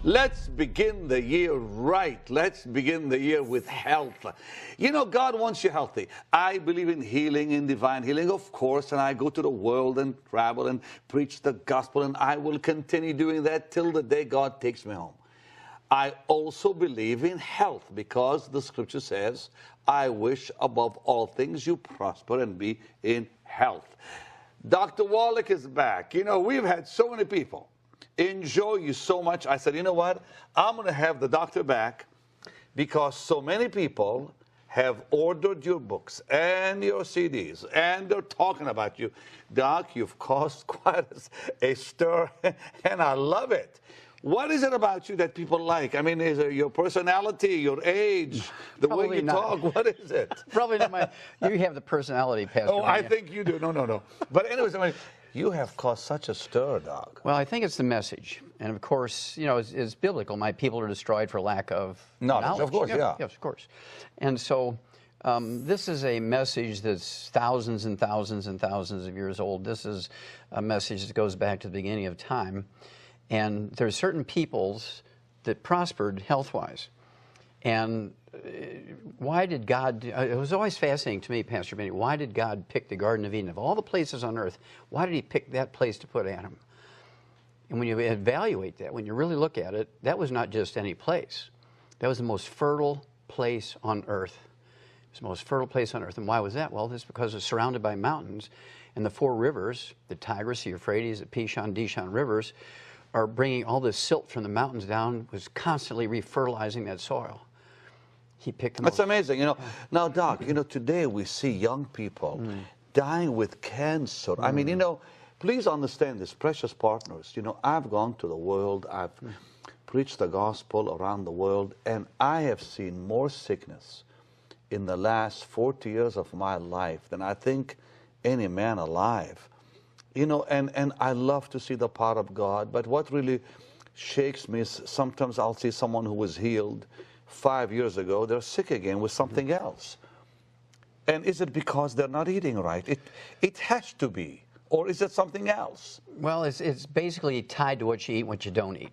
Let's begin the year right. Let's begin the year with health. You know, God wants you healthy. I believe in healing, in divine healing, of course, and I go to the world and travel and preach the gospel, and I will continue doing that till the day God takes me home. I also believe in health because the scripture says, I wish above all things you prosper and be in health. Dr. Wallach is back. You know, we've had so many people enjoy you so much. I said, you know what? I'm going to have the doctor back because so many people have ordered your books and your CDs, and they're talking about you. Doc, you've caused quite a stir, and I love it. What is it about you that people like? I mean, is it your personality, your age, the way you talk? What is it? Probably not you have the personality, Pastor. Oh, I think you do. No. But anyways, I mean, you have caused such a stir, Doc. Well, I think it's the message. And of course, you know, it's biblical. My people are destroyed for lack of knowledge. Of course, yeah. Yes, of course. And so this is a message that's thousands and thousands and thousands of years old. This is a message that goes back to the beginning of time. And there's certain peoples that prospered health-wise. And why did God, it was always fascinating to me, Pastor Benny, why did God pick the Garden of Eden? Of all the places on earth, why did he pick that place to put Adam? And when you evaluate that, when you really look at it, that was not just any place. That was the most fertile place on earth. It was the most fertile place on earth. And why was that? Well, that's because it's surrounded by mountains. And the four rivers, the Tigris, the Euphrates, the Pishon, Dishon rivers, are bringing all this silt from the mountains down, was constantly refertilizing that soil. He picked them. That's amazing. You know, now, Doc, you know, today we see young people dying with cancer. I mean, you know, please understand this, precious partners. You know, I've gone to the world, I've preached the gospel around the world, and I have seen more sickness in the last 40 years of my life than I think any man alive. You know, and I love to see the power of God, but what really shakes me is sometimes I'll see someone who was healed 5 years ago, they're sick again with something else. And is it because they're not eating right? It has to be. Or is it something else? Well, it's basically tied to what you eat and what you don't eat.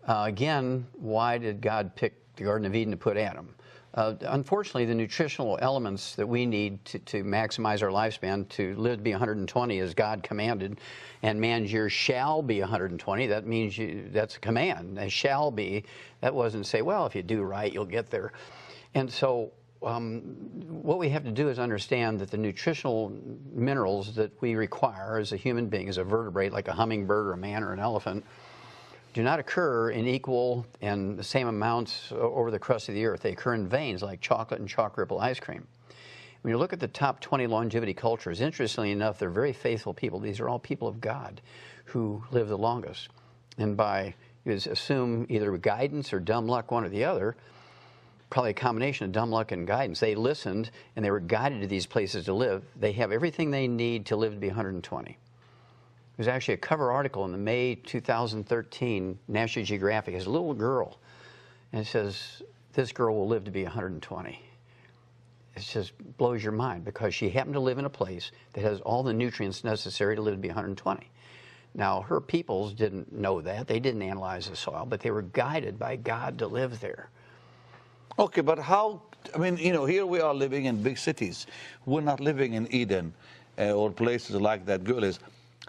Again, why did God pick the Garden of Eden to put Adam? Unfortunately, the nutritional elements that we need to maximize our lifespan, to live to be 120 as God commanded, and man's years shall be 120, that means that's a command. They shall be. That wasn't say, well, if you do right, you'll get there. And so what we have to do is understand that the nutritional minerals that we require as a human being, as a vertebrate, like a hummingbird or a man or an elephant, do not occur in equal and the same amounts over the crust of the earth. They occur in veins like chocolate and chalk ripple ice cream. When you look at the top 20 longevity cultures, interestingly enough, they're very faithful people. These are all people of God who live the longest. And by, you assume either guidance or dumb luck, one or the other, probably a combination of dumb luck and guidance. They listened and they were guided to these places to live. They have everything they need to live to be 120. There's actually a cover article in the May 2013 National Geographic. It's a little girl, and it says, this girl will live to be 120. It just blows your mind because she happened to live in a place that has all the nutrients necessary to live to be 120. Now, her peoples didn't know that. They didn't analyze the soil, but they were guided by God to live there. Okay, but how, I mean, you know, here we are living in big cities. We're not living in Eden or places like that girl is.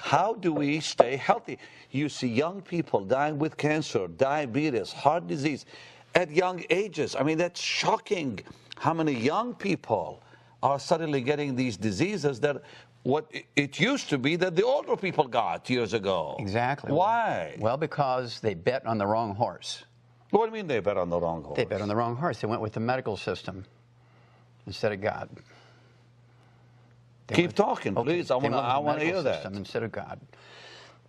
How do we stay healthy? You see young people dying with cancer, diabetes, heart disease at young ages. I mean, that's shocking how many young people are suddenly getting these diseases that what it used to be that the older people got years ago. Exactly. Why? Well, because they bet on the wrong horse. What do you mean they bet on the wrong horse? They bet on the wrong horse. They went with the medical system instead of God. Keep talking, please. I want to hear that. Instead of God.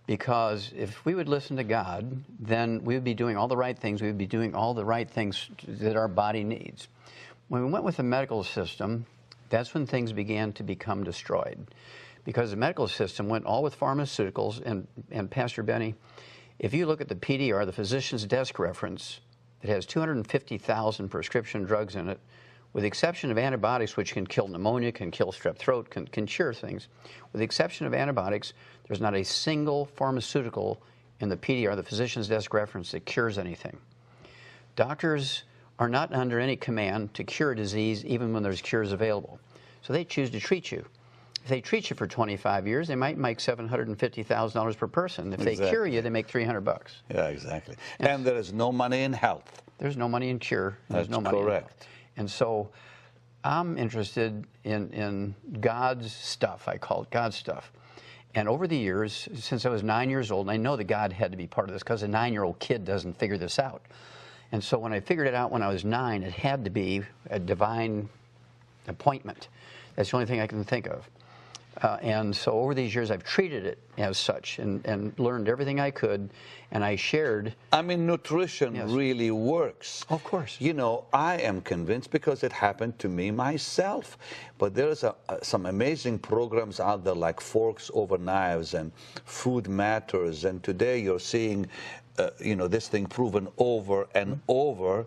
Because if we would listen to God, then we would be doing all the right things. We would be doing all the right things that our body needs. When we went with the medical system, that's when things began to become destroyed. Because the medical system went all with pharmaceuticals. And Pastor Benny, if you look at the PDR, the physician's desk reference, it has 250,000 prescription drugs in it, with the exception of antibiotics, which can kill pneumonia, can kill strep throat, can cure things. With the exception of antibiotics, there's not a single pharmaceutical in the PDR, the physician's desk reference, that cures anything. Doctors are not under any command to cure a disease even when there's cures available. So they choose to treat you. If they treat you for 25 years, they might make $750,000 per person. If they cure you, they make $300. Yeah, exactly. And there is no money in health. There's no money in cure. There's no money in health. And so I'm interested in God's stuff. I call it God's stuff. And over the years, since I was 9 years old, and I know that God had to be part of this because a 9-year-old kid doesn't figure this out. And so when I figured it out when I was 9, it had to be a divine appointment. That's the only thing I can think of. And so over these years, I've treated it as such and learned everything I could, and I shared. I mean, nutrition really works. Of course. You know, I am convinced because it happened to me myself. But there's some amazing programs out there like Forks Over Knives and Food Matters. And today you're seeing, you know, this thing proven over and over,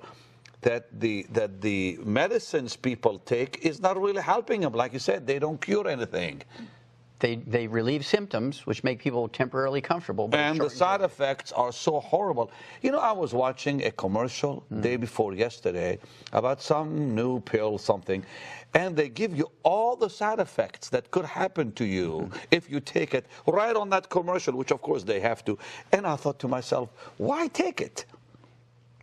that the medicines people take is not really helping them. Like you said, they don't cure anything. They relieve symptoms, which make people temporarily comfortable. But and the side effects are so horrible. You know, I was watching a commercial day before yesterday about some new pill, something, and they give you all the side effects that could happen to you if you take it right on that commercial, which of course they have to. And I thought to myself, why take it?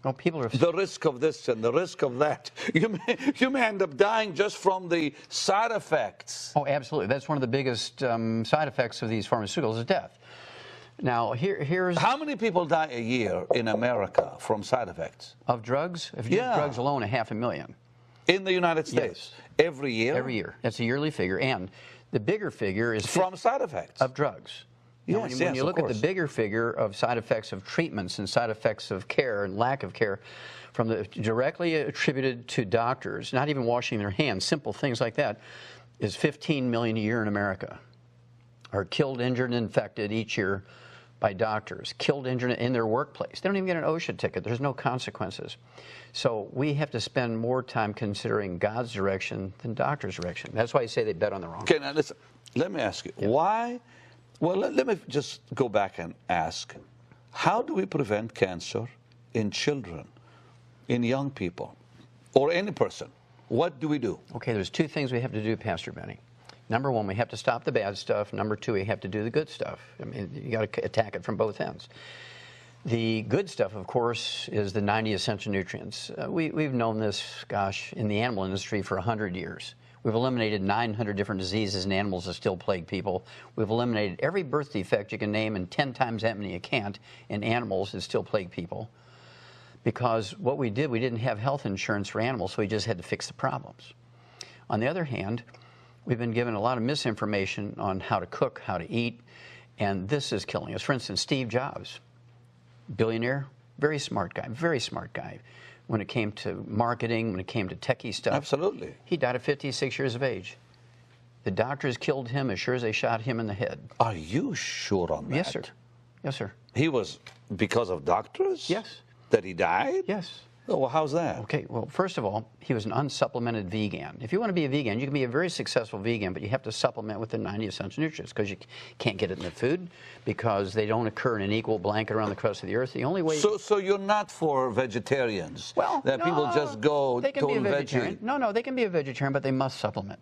Well, people are the risk of this and the risk of that. You may end up dying just from the side effects. Oh, absolutely. That's one of the biggest side effects of these pharmaceuticals is death. Now, here's... How many people die a year in America from side effects? Of drugs? If you use drugs alone, 500,000. In the United States? Yes. Every year? Every year. That's a yearly figure. And the bigger figure is... From side effects? Of drugs. Now, when you look at the bigger figure of side effects of treatments and side effects of care and lack of care from the directly attributed to doctors, not even washing their hands, simple things like that, is 15 million a year in America are killed, injured, and infected each year by doctors, killed, injured in their workplace. They don't even get an OSHA ticket. There's no consequences. So we have to spend more time considering God's direction than doctor's direction. That's why I say they bet on the wrong. Okay, now listen, let me ask you, why... Well, let me just go back and ask, how do we prevent cancer in children, in young people, or any person? What do we do? Okay, there's two things we have to do, Pastor Benny. Number one, we have to stop the bad stuff. Number two, we have to do the good stuff. I mean, you got to attack it from both ends. The good stuff, of course, is the 90 essential nutrients. We've known this, gosh, in the animal industry for 100 years. We've eliminated 900 different diseases in animals that still plague people. We've eliminated every birth defect you can name and 10 times that many you can't in animals that still plague people. Because what we did, we didn't have health insurance for animals, so we just had to fix the problems. On the other hand, we've been given a lot of misinformation on how to cook, how to eat, and this is killing us. For instance, Steve Jobs, billionaire, very smart guy. When it came to marketing, when it came to techie stuff. Absolutely. He died at 56 years of age. The doctors killed him as sure as they shot him in the head. Are you sure on that? Yes, sir. Yes, sir. He was because of doctors? Yes. That he died? Yes. Oh, well, how's that? Okay, well, first of all, he was an unsupplemented vegan. If you want to be a vegan, you can be a very successful vegan, but you have to supplement with the 90 essential nutrients because you can't get it in the food because they don't occur in an equal blanket around the crust of the earth. The only way... So you're not for vegetarians? Well, that people just go they can be a vegetarian. veggie? No, they can be a vegetarian, but they must supplement.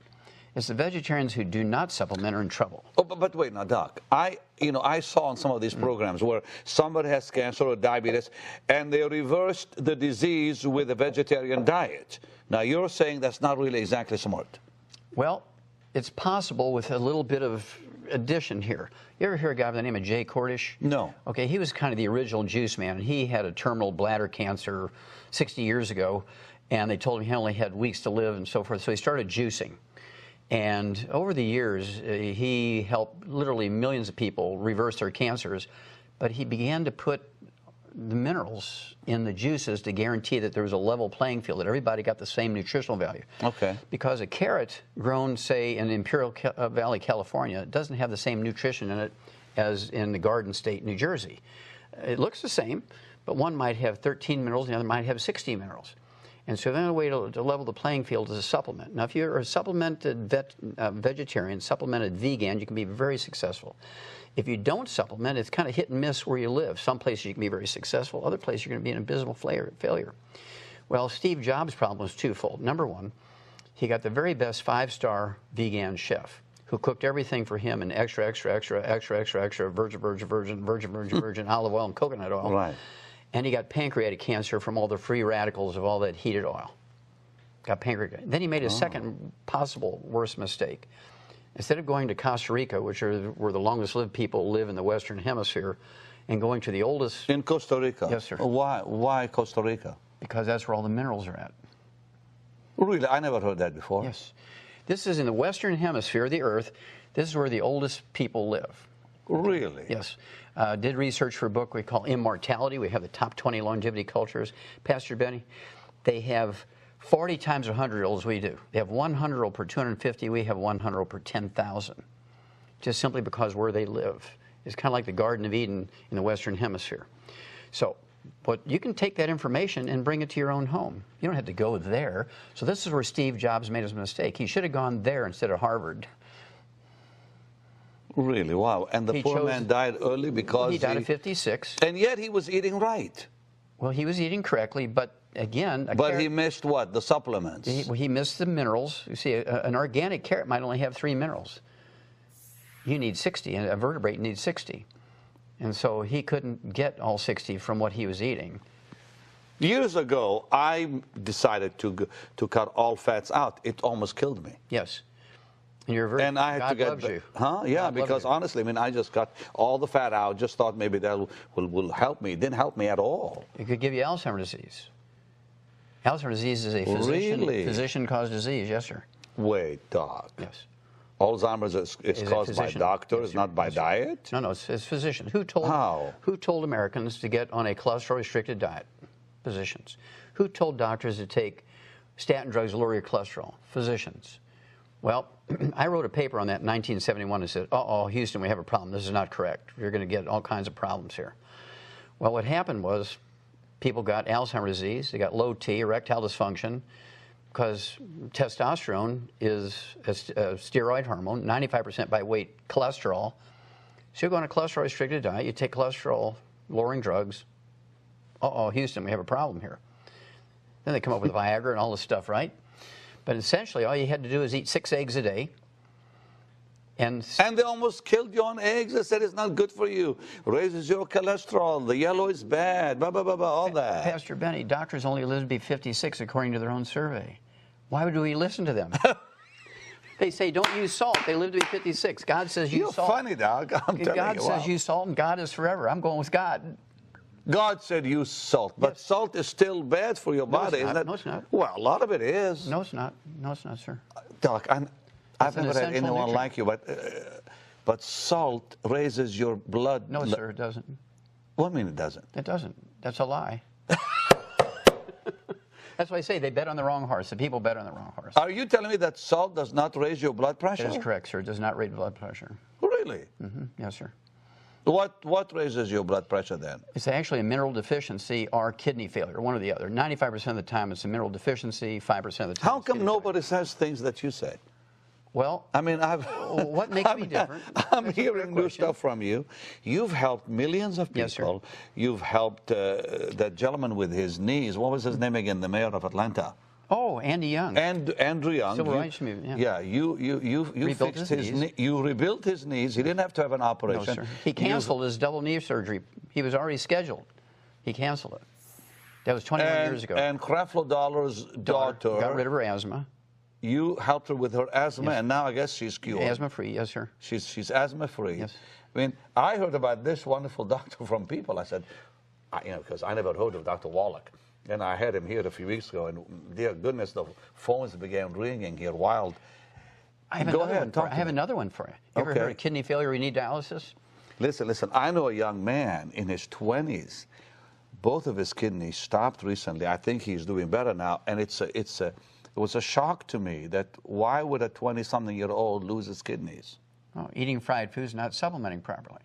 It's the vegetarians who do not supplement are in trouble. Oh, but wait now, Doc. I saw on some of these programs where somebody has cancer or diabetes, and they reversed the disease with a vegetarian diet. Now, you're saying that's not really exactly smart. Well, it's possible with a little bit of addition here. You ever hear a guy by the name of Jay Cordish? No. Okay, he was kind of the original juice man, and he had a terminal bladder cancer 60 years ago, and they told him he only had weeks to live and so forth, so he started juicing. And over the years, he helped literally millions of people reverse their cancers, but he began to put the minerals in the juices to guarantee that there was a level playing field, that everybody got the same nutritional value. Okay. Because a carrot grown, say, in Imperial Valley, California, doesn't have the same nutrition in it as in the Garden State, New Jersey. It looks the same, but one might have 13 minerals, and the other might have 16 minerals. And so the only way to level the playing field is a supplement. Now, if you're a supplemented vegetarian, supplemented vegan, you can be very successful. If you don't supplement, it's kind of hit and miss where you live. Some places you can be very successful, other places you're going to be an abysmal failure. Well, Steve Jobs' problem was twofold. Number one, he got the very best 5-star vegan chef who cooked everything for him in extra virgin olive oil and coconut oil. Right. And he got pancreatic cancer from all the free radicals of all that heated oil. Got pancreatic. Then he made a second possible worst mistake. Instead of going to Costa Rica, which are where the longest lived people live in the Western Hemisphere, and going to the oldest... In Costa Rica? Yes, sir. Why Costa Rica? Because that's where all the minerals are at. Really? I never heard that before. Yes. This is in the Western Hemisphere of the Earth. This is where the oldest people live. Really? Yes. Did research for a book we call Immortality. We have the top 20 longevity cultures. Pastor Benny, they have 40 times 100-year-olds we do. They have 100-year-old per 250. We have 100-year-old per 10,000. Just simply because where they live. It's kind of like the Garden of Eden in the Western Hemisphere. So, but you can take that information and bring it to your own home. You don't have to go there. So this is where Steve Jobs made his mistake. He should have gone there instead of Harvard. Really? Wow. And the poor man died early because he died at 56. And yet he was eating right. Well, he was eating correctly, but again... But he missed what? The supplements. He missed the minerals. You see, an organic carrot might only have 3 minerals. You need 60, and a vertebrate needs 60. And so he couldn't get all 60 from what he was eating. Years ago, I decided to cut all fats out. It almost killed me. Yes. And you're very... And I had God to get... loves you. Huh? Yeah, God because honestly, I mean, I just cut all the fat out. Just thought maybe that will help me. It didn't help me at all. It could give you Alzheimer's disease. Alzheimer's disease is a physician-caused disease. Yes, sir. Wait, Doc. Yes. Alzheimer's is caused by doctors, not by diet? No, it's physicians. Who told Americans to get on a cholesterol-restricted diet? Physicians. Who told doctors to take statin drugs to lower your cholesterol? Physicians. Well, I wrote a paper on that in 1971 and said, uh-oh, Houston, we have a problem. This is not correct. You're going to get all kinds of problems here. Well, what happened was people got Alzheimer's disease. They got low T, erectile dysfunction, because testosterone is a steroid hormone, 95% by weight cholesterol. So you go on a cholesterol-restricted diet, you take cholesterol-lowering drugs. Uh-oh, Houston, we have a problem here. Then they come up with Viagra and all this stuff, right? But essentially, all you had to do is eat 6 eggs a day. And they almost killed you on eggs. They said it's not good for you. Raises your cholesterol. The yellow is bad. Blah, blah, blah, blah, all that. Pastor Benny, doctors only live to be 56 according to their own survey. Why would we listen to them? They say don't use salt. They live to be 56. God says use salt. You're funny, Doc. I'm telling you. God says use salt, and God is forever. I'm going with God. God said use salt, but salt is still bad for your body, isn't it? No, it's not. Well, a lot of it is. No, it's not. No, it's not, sir. Doc, I've never had anyone like you, but salt raises your blood. No, sir, it doesn't. What do you mean it doesn't? It doesn't. That's a lie. That's why I say they bet on the wrong horse. The people bet on the wrong horse. Are you telling me that salt does not raise your blood pressure? That is correct, sir. It does not raise blood pressure. Really? Mm-hmm. Yes, sir. What raises your blood pressure then? It's actually a mineral deficiency or kidney failure, one or the other. 95% of the time it's a mineral deficiency, 5% of the time How come nobody says things that you said? Well, I mean, what makes me different? I'm hearing new stuff from you. You've helped millions of people. Yes, sir. You've helped that gentleman with his knees. What was his name again? The mayor of Atlanta. Oh, Andy Young. And Andrew Young. Civil rights movement. Yeah, you fixed his knee. You rebuilt his knees. He didn't have to have an operation. No, sir. He canceled his double knee surgery. He was already scheduled. He canceled it. That was 21 years ago. And Creflo Dollar's daughter got rid of her asthma. You helped her with her asthma, and now I guess she's cured. Asthma-free, yes, sir. She's asthma-free. Yes. I mean, I heard about this wonderful doctor from people. I said, because I never heard of Dr. Wallach. And I had him here a few weeks ago, and dear goodness, the phones began ringing here wild. Go ahead. I have another one for you. You ever heard of kidney failure? You need dialysis? Listen. I know a young man in his 20s. Both of his kidneys stopped recently. I think he's doing better now, and it was a shock to me that why would a 20-something-year-old lose his kidneys? Oh, eating fried foods, not supplementing properly.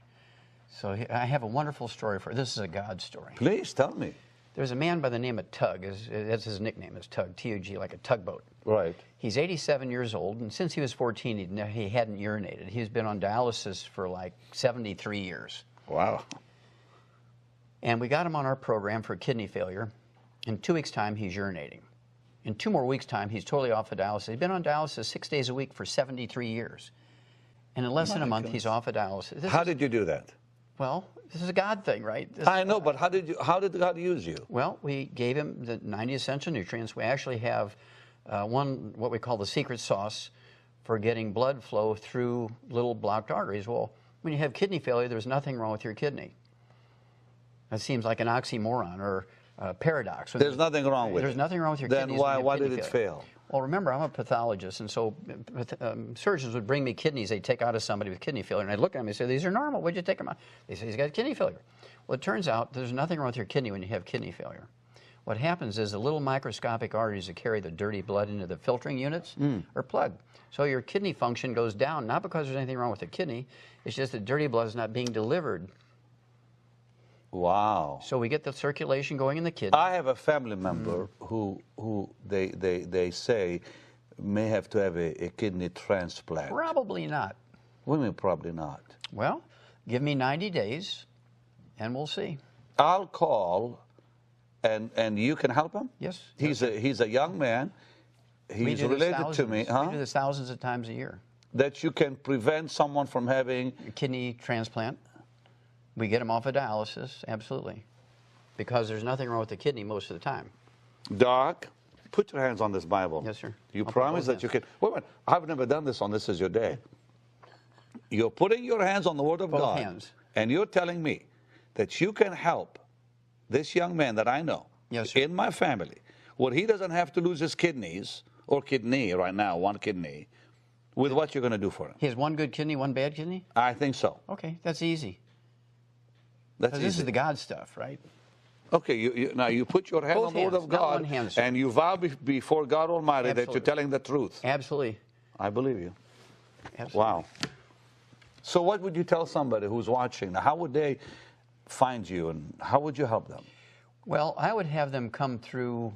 So I have a wonderful story for you. This is a God story. Please tell me. There's a man by the name of Tug. That's his nickname, is Tug, T-U-G, like a tugboat. Right. He's 87 years old, and since he was 14, he hadn't urinated. He's been on dialysis for like 73 years. Wow. And we got him on our program for kidney failure. In 2 weeks' time, he's urinating. In 2 more weeks' time, he's totally off of dialysis. He's been on dialysis 6 days a week for 73 years. And in less than a month, he's off of dialysis. How did you do that? Well, this is a God thing, right? I know, but how did God use you? Well, we gave him the 90 essential nutrients. We actually have what we call the secret sauce for getting blood flow through little blocked arteries. Well, when you have kidney failure, there's nothing wrong with your kidney. That seems like an oxymoron or a paradox. There's nothing wrong with it. There's nothing wrong with your then kidneys. Then why did it fail? Well, remember, I'm a pathologist, and so surgeons would bring me kidneys they'd take out of somebody with kidney failure, and I'd look at them and say, these are normal. Why'd you take them out? They say, he's got kidney failure. Well, it turns out there's nothing wrong with your kidney when you have kidney failure. What happens is the little microscopic arteries that carry the dirty blood into the filtering units are plugged. So your kidney function goes down, not because there's anything wrong with the kidney, it's just that dirty blood is not being delivered. Wow. So we get the circulation going in the kidney. I have a family member who they say may have to have a kidney transplant. Probably not. What do you mean probably not? Well, give me 90 days, and we'll see. I'll call, and you can help him? Yes. He's a young man. He's related to me. Huh? We do this thousands of times a year. That you can prevent someone from having a kidney transplant. We get them off of dialysis, absolutely, because there's nothing wrong with the kidney most of the time. Doc, put your hands on this Bible. Yes, sir. You promise that you can. Wait a minute. I've never done this on This Is Your Day. You're putting your hands on the Word of Both God. hands. And you're telling me that you can help this young man that I know in my family, where he doesn't have to lose his kidneys, or kidney right now, one kidney, with what you're going to do for him. He has one good kidney, one bad kidney? I think so. Okay, that's easy. That's easy. This is the God stuff, right? Okay, now you put your hand on the Word of God, and you vow before God Almighty that you're telling the truth. Absolutely. I believe you. Absolutely. Wow. So what would you tell somebody who's watching? Now, how would they find you, and how would you help them? Well, I would have them come through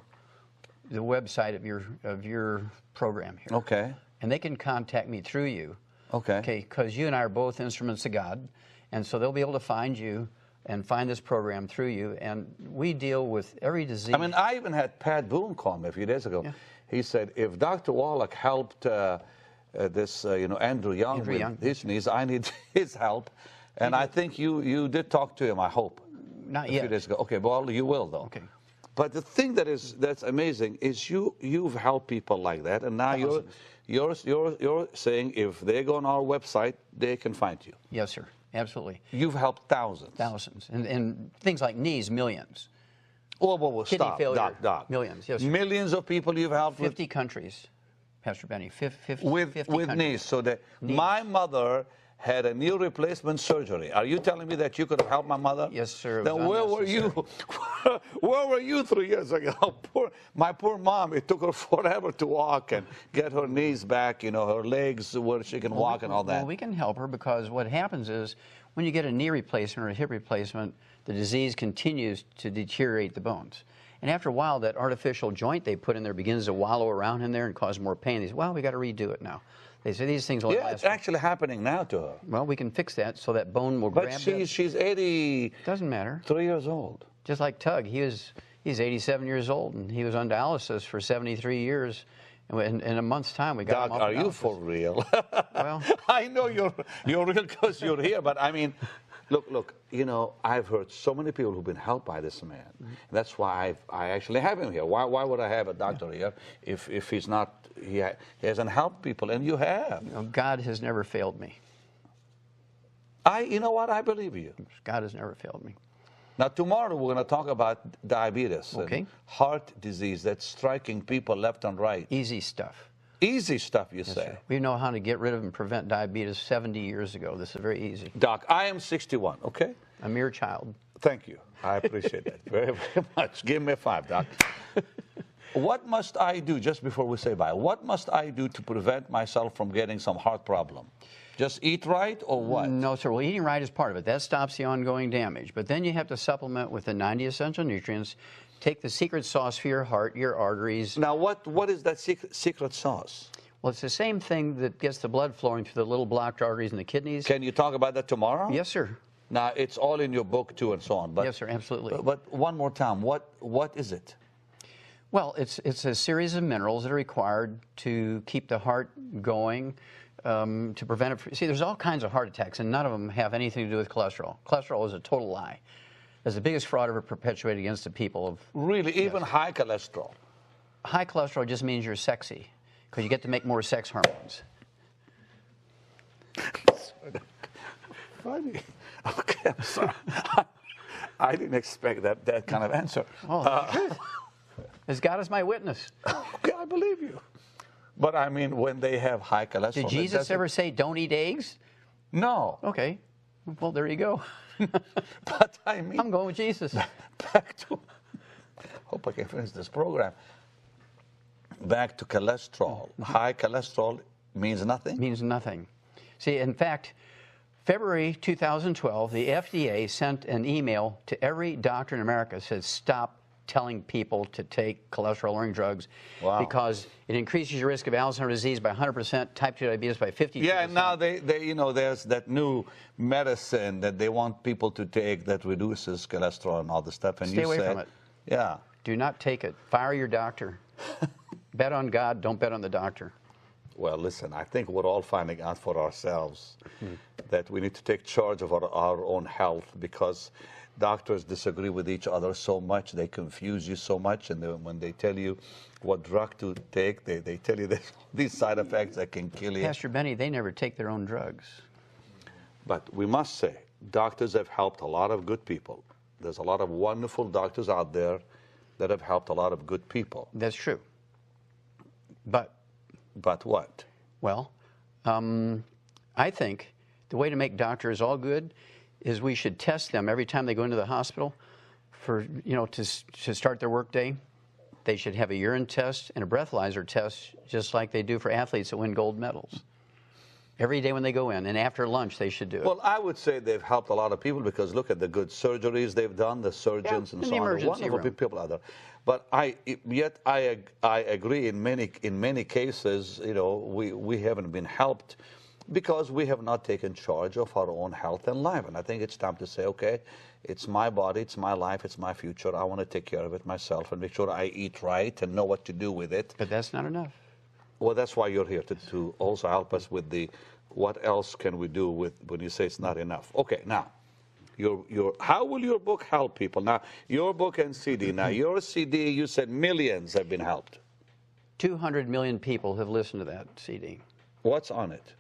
the website of your program here. Okay. And they can contact me through you. Okay. Okay, because you and I are both instruments of God, and so they'll be able to find you and find this program through you. And we deal with every disease. I mean, I even had Pat Boone call me a few days ago. Yeah. He said, if Dr. Wallach helped Andrew Young with his knees, I need his help. And I think you did talk to him, I hope. Not yet. A few days ago. Okay, well, you will, though. Okay. But the thing that's amazing is you've helped people like that, and now you're saying if they go on our website, they can find you. Yes, sir. Absolutely. You've helped thousands. Thousands. And things like knees, millions. Whoa, Kidney stop, failure, Doc. Millions, yes, sir. Millions of people you've helped 50 countries, Pastor Benny. 50 with countries. knees. So that my mother had a knee replacement surgery. Are you telling me that you could have helped my mother? Yes, sir. Then where were you? Where were you 3 years ago? My poor mom, it took her forever to walk and get her knees back, her legs where she can walk and all that. Well, we can help her because what happens is when you get a knee replacement or a hip replacement, the disease continues to deteriorate the bones. And after a while, that artificial joint they put in there begins to wallow around in there and cause more pain. They say, well, we got to redo it now. They say these things will last. It's actually happening now to her. Well, we can fix that so that bone will grab that. But she's 80. Doesn't matter. 3 years old. Just like Tug, he's 87 years old, and he was on dialysis for 73 years. And in a month's time, we got him off Doc, are dialysis. you for real? Well, I know you're real because you're here, but I mean, look. I've heard so many people who've been helped by this man. That's why I actually have him here. Why would I have a doctor here if he's not? He hasn't helped people, and you have. God has never failed me. You know what? I believe you. God has never failed me. Now, tomorrow we're going to talk about diabetes and heart disease that's striking people left and right. Easy stuff. Easy stuff, you say. Sir. We know how to get rid of and prevent diabetes 70 years ago. This is very easy. Doc, I am 61, okay? A mere child. Thank you. I appreciate that very, very much. Give me a 5, Doc. What must I do, just before we say bye, what must I do to prevent myself from getting some heart problem? Just eat right or what? No, sir. Well, eating right is part of it. That stops the ongoing damage. But then you have to supplement with the 90 essential nutrients take the secret sauce for your heart, your arteries. Now, what is that secret sauce? Well, it's the same thing that gets the blood flowing through the little blocked arteries in the kidneys. Can you talk about that tomorrow? Yes, sir. Now, it's all in your book, too, and so on. But, yes, sir, absolutely. But one more time, what is it? Well, it's a series of minerals that are required to keep the heart going, to prevent it. See, there's all kinds of heart attacks, and none of them have anything to do with cholesterol. Cholesterol is a total lie. It's the biggest fraud ever perpetuated against the people of... Really? Even high cholesterol? High cholesterol just means you're sexy, because you get to make more sex hormones. Funny. Okay, I'm sorry. I didn't expect that kind of answer. Oh, as God is my witness. Okay, I believe you. But I mean, when they have high cholesterol... Did Jesus ever say, don't eat eggs? No. Okay. Well, there you go. But I mean... I'm going with Jesus. Back to... Hope I can finish this program. Back to cholesterol. High cholesterol means nothing? Means nothing. See, in fact, February 2012, the FDA sent an email to every doctor in America that says, stop telling people to take cholesterol-lowering drugs. Wow. Because it increases your risk of Alzheimer's disease by 100%, type 2 diabetes by 50%. Yeah, and now they there's that new medicine that they want people to take that reduces cholesterol and all the stuff. And Stay away say, from it. Yeah. Do not take it. Fire your doctor. Bet on God, don't bet on the doctor. Well, listen, I think we're all finding out for ourselves that we need to take charge of our own health, because doctors disagree with each other so much, they confuse you so much, and when they tell you what drug to take, they tell you these side effects that can kill you. Pastor Benny, they never take their own drugs. But we must say, doctors have helped a lot of good people. There's a lot of wonderful doctors out there that have helped a lot of good people. That's true. But what? Well, I think the way to make doctors all good is we should test them every time they go into the hospital for, to start their workday. They should have a urine test and a breathalyzer test, just like they do for athletes that win gold medals. Every day when they go in, and after lunch they should do it. Well, I would say they've helped a lot of people, because look at the good surgeries they've done, the surgeons and so on. Wonderful people out there. But I agree in many cases, we haven't been helped because we have not taken charge of our own health and life. And I think it's time to say, okay, it's my body, it's my life, it's my future. I want to take care of it myself and make sure I eat right and know what to do with it. But that's not enough. Well, that's why you're here, to also help us with the what else can we do with when you say it's not enough. Okay, now, how will your book help people? Now, your book and CD. Now, your CD, you said millions have been helped. 200 million people have listened to that CD. What's on it?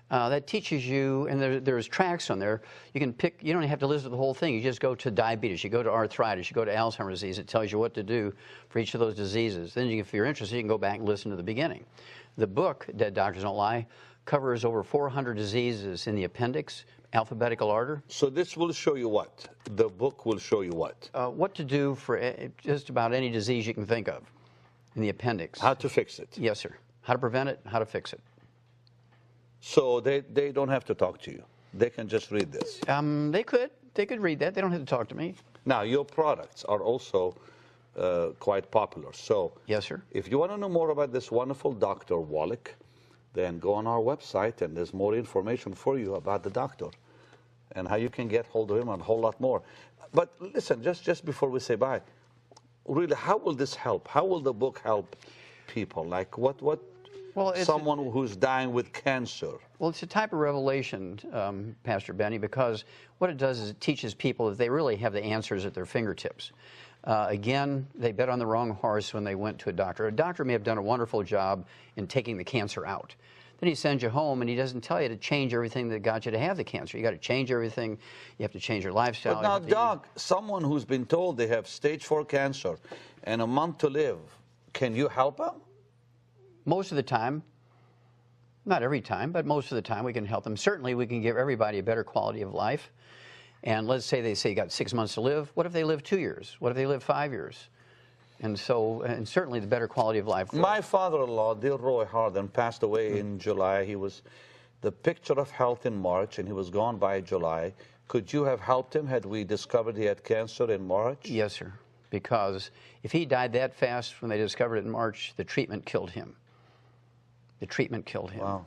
That teaches you, and there's tracks on there. You can pick, you don't have to listen to the whole thing. You just go to diabetes, you go to arthritis, you go to Alzheimer's disease. It tells you what to do for each of those diseases. Then if you're interested, you can go back and listen to the beginning. The book, Dead Doctors Don't Lie, covers over 400 diseases in the appendix, alphabetical order. So this will show you what? The book will show you what? What to do for just about any disease you can think of in the appendix. How to fix it? Yes, sir. How to prevent it, how to fix it. So they don't have to talk to you. They can just read this. They could read that. They don't have to talk to me. Now, your products are also quite popular. So yes, sir. If you want to know more about this wonderful Dr. Wallach, then go on our website, and there's more information for you about the doctor and how you can get hold of him and a whole lot more. But listen, just before we say bye, really, how will this help? How will the book help people? Like what? Well, someone who's dying with cancer. Well, it's a type of revelation, Pastor Benny, because what it does is it teaches people that they really have the answers at their fingertips. Again, they bet on the wrong horse when they went to a doctor. A doctor may have done a wonderful job in taking the cancer out. Then he sends you home, and he doesn't tell you to change everything that got you to have the cancer. You got to change everything. You have to change your lifestyle. But now, Doc, someone who's been told they have stage 4 cancer and a month to live, can you help them? Most of the time, not every time, but most of the time we can help them. Certainly we can give everybody a better quality of life. And let's say they say you got 6 months to live. What if they live 2 years? What if they live 5 years? And certainly the better quality of life. My father-in-law, dear Roy Harden, passed away in July. He was the picture of health in March, and he was gone by July. Could you have helped him had we discovered he had cancer in March? Yes, sir. because if he died that fast when they discovered it in March, the treatment killed him. The treatment killed him. Wow.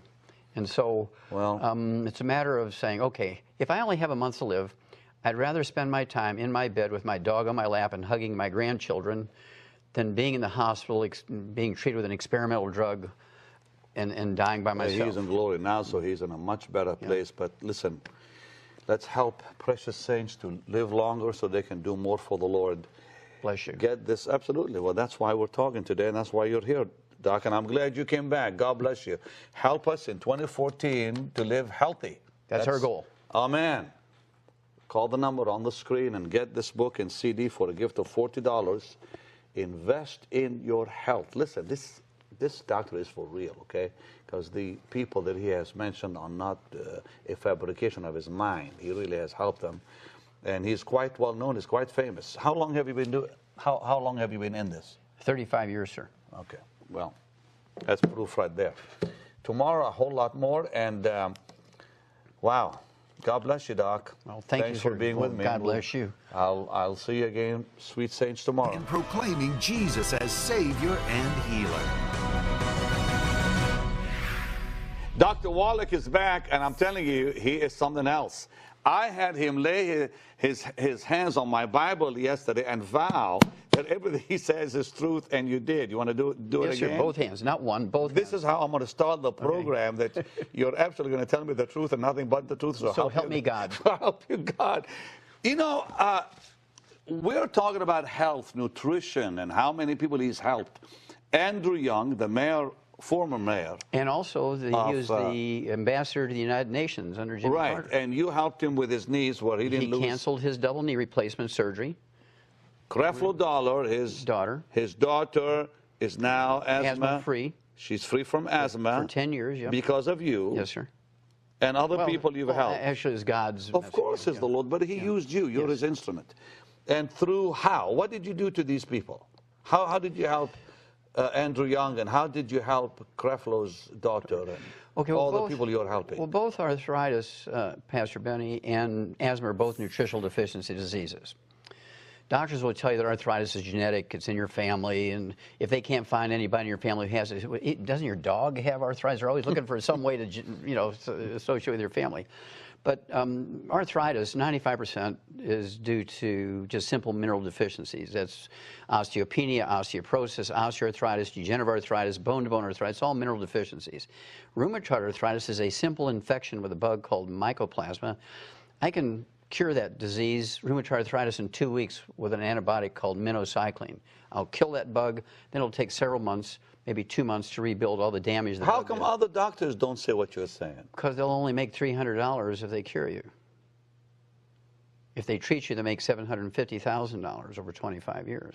And so it's a matter of saying, okay, if I only have a month to live, I'd rather spend my time in my bed with my dog on my lap and hugging my grandchildren than being in the hospital, being treated with an experimental drug and dying by myself. He's in glory now, so he's in a much better place. But listen, let's help precious saints to live longer so they can do more for the Lord. Bless you. Get this, absolutely. Well, that's why we're talking today, and that's why you're here, Doc, and I'm glad you came back. God bless you. Help us in 2014 to live healthy. That's our goal. Amen. Call the number on the screen and get this book and CD for a gift of $40. Invest in your health. Listen, this doctor is for real, okay? Because the people that he has mentioned are not a fabrication of his mind. He really has helped them. And he's quite well known. He's quite famous. How long have you been doing? How long have you been in this? 35 years, sir. Okay. Well, that's proof right there. Tomorrow, a whole lot more. And wow, God bless you, Doc. Well, thanks for being with me. God bless you. I'll see you again, sweet saints, tomorrow. And proclaiming Jesus as Savior and Healer. Dr. Wallach is back, and I'm telling you, he is something else. I had him lay his hands on my Bible yesterday and vow that everything he says is truth, and you did. You want to do it yes, again? Yes, sir, both hands, not one, both This hands. is how I'm going to start the program, that you're absolutely going to tell me the truth and nothing but the truth. So help me God. Help you God. You know, we're talking about health, nutrition, and how many people he's helped. Andrew Young, the mayor, former mayor. And also, he was the ambassador to the United Nations under Jimmy Carter. Right, and you helped him with his knees where he didn't lose. He canceled his double knee replacement surgery. Creflo Dollar, his daughter is now asthma-free. She's free from asthma. For 10 years, yeah. Because of you. Yes, sir. And other people you've helped. Actually, it's God's. Of course, it's the Lord, but he used you. You're his instrument. And through how? What did you do to these people? How did you help Andrew Young, and how did you help Creflo's daughter and all the people you're helping? Well, both arthritis, Pastor Benny, and asthma are both nutritional deficiency diseases. Doctors will tell you that arthritis is genetic, it's in your family, and if they can't find anybody in your family who has it, doesn't your dog have arthritis? They're always looking for some way to, associate with your family. But arthritis, 95% is due to just simple mineral deficiencies. That's osteopenia, osteoporosis, osteoarthritis, degenerative arthritis, bone-to-bone arthritis, all mineral deficiencies. Rheumatoid arthritis is a simple infection with a bug called mycoplasma. I can cure that disease, rheumatoid arthritis, in 2 weeks with an antibiotic called minocycline. I'll kill that bug, then it'll take several months, maybe 2 months, to rebuild all the damage. How come other doctors don't say what you're saying? Because they'll only make $300 if they cure you. If they treat you, they make $750,000 over 25 years.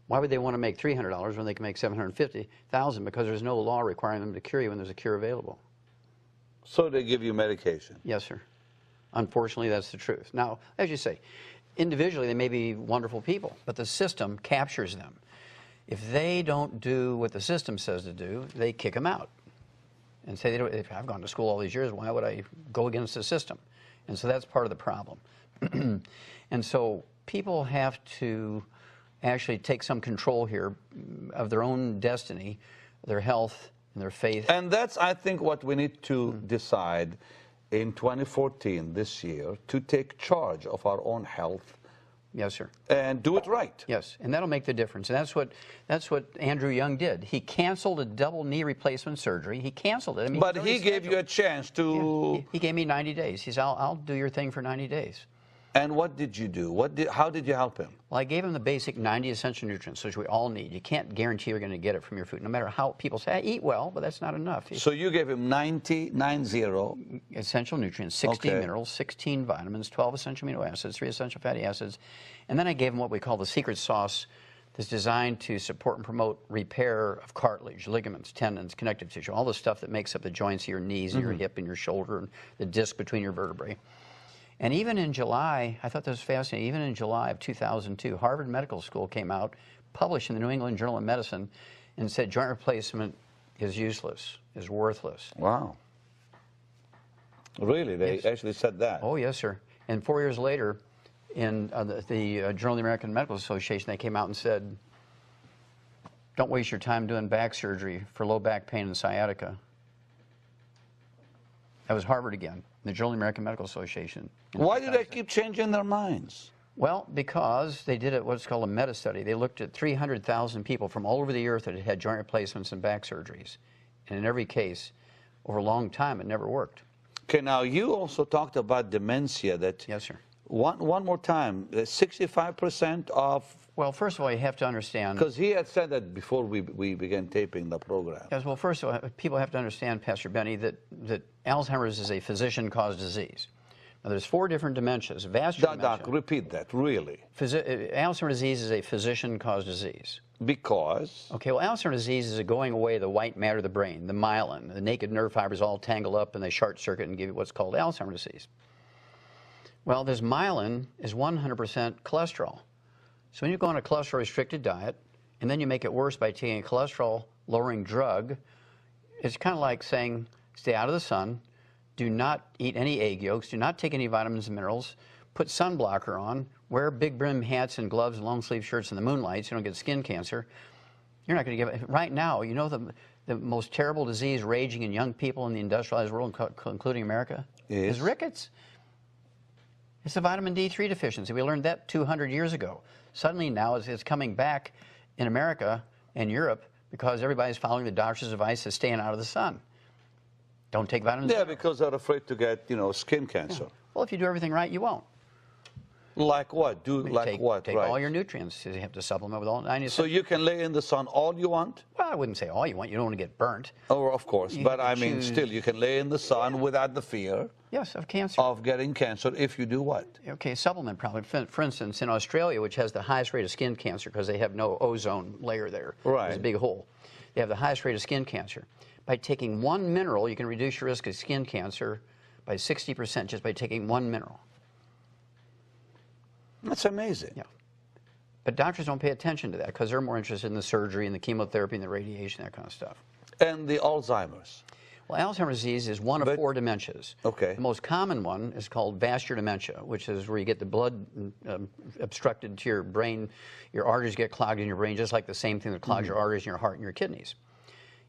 Why would they want to make $300 when they can make $750,000? Because there's no law requiring them to cure you when there's a cure available. So they give you medication? Yes, sir. Unfortunately, that's the truth. Now, as you say, individually they may be wonderful people, but the system captures them. If they don't do what the system says to do, they kick them out and say, if I've gone to school all these years, why would I go against the system? And so that's part of the problem. And so people have to actually take some control here of their own destiny, their health, and their faith. And that's, I think, what we need to decide in 2014, this year, to take charge of our own health. Yes, sir. And do it right. Yes, and that'll make the difference. And that's what Andrew Young did. He canceled a double knee replacement surgery. He canceled it. I mean, but he gave you a chance to... Yeah, he gave me 90 days. He said, I'll do your thing for 90 days. And what did you do? How did you help him? Well, I gave him the basic 90 essential nutrients, which we all need. You can't guarantee you're going to get it from your food, no matter how people say, I eat well, but that's not enough. So you gave him 90 essential nutrients, 16 minerals, 16 vitamins, 12 essential amino acids, 3 essential fatty acids. And then I gave him what we call the secret sauce that's designed to support and promote repair of cartilage, ligaments, tendons, connective tissue, all the stuff that makes up the joints of your knees and your hip and your shoulder and the disc between your vertebrae. And even in July, I thought this was fascinating, even in July of 2002, Harvard Medical School came out, published in the New England Journal of Medicine, and said joint replacement is useless, is worthless. Wow. Really? They actually said that? Oh, yes, sir. And 4 years later, in the Journal of the American Medical Association, they came out and said, don't waste your time doing back surgery for low back pain and sciatica. That was Harvard again, the Journal of the American Medical Association. Why do they keep changing their minds? Well, because they did what's called a meta-study. They looked at 300,000 people from all over the earth that had had joint replacements and back surgeries. And in every case, over a long time, it never worked. Okay, now you also talked about dementia. That Yes, sir. One more time, 65% of... Well, first of all, you have to understand... Because he had said that before we began taping the program. Yes, well, first of all, people have to understand, Pastor Benny, that Alzheimer's is a physician-caused disease. Now, there's 4 different dementias. Vascular dementia. Doc, repeat that, really. Alzheimer's disease is a physician-caused disease. Because? Okay, well, Alzheimer's disease is a going away of the white matter of the brain, the myelin. The naked nerve fibers all tangle up and they short circuit and give you what's called Alzheimer's disease. Well, this myelin is 100% cholesterol. So when you go on a cholesterol-restricted diet, and then you make it worse by taking a cholesterol-lowering drug, it's kind of like saying, stay out of the sun, do not eat any egg yolks, do not take any vitamins and minerals, put sunblocker on, wear big brim hats and gloves and long sleeve shirts in the moonlight so you don't get skin cancer. You're not going to give it. Right now, you know the most terrible disease raging in young people in the industrialized world, including America, is rickets. It's a vitamin D3 deficiency. We learned that 200 years ago. Suddenly now it's coming back in America and Europe because everybody's following the doctor's advice of staying out of the sun. Don't take vitamins. Yeah, because they're afraid to get, skin cancer. Yeah. Well, if you do everything right, you won't. Like what? Take right? all your nutrients. You have to supplement with all 90. So you can lay in the sun all you want? Well, I wouldn't say all you want. You don't want to get burnt. Oh, of course. But I mean, still, you can lay in the sun without the fear. Yes, of cancer. Of getting cancer if you do what? Okay, supplement probably. For instance, in Australia, which has the highest rate of skin cancer because they have no ozone layer there. Right. There's a big hole. They have the highest rate of skin cancer. By taking one mineral, you can reduce your risk of skin cancer by 60% just by taking one mineral. That's amazing. Yeah. But doctors don't pay attention to that because they're more interested in the surgery and the chemotherapy and the radiation, that kind of stuff. And the Alzheimer's? Well, Alzheimer's disease is one of 4 dementias. Okay. The most common one is called vascular dementia, which is where you get the blood obstructed to your brain. Your arteries get clogged in your brain, just like the same thing that clogs your arteries in your heart and your kidneys.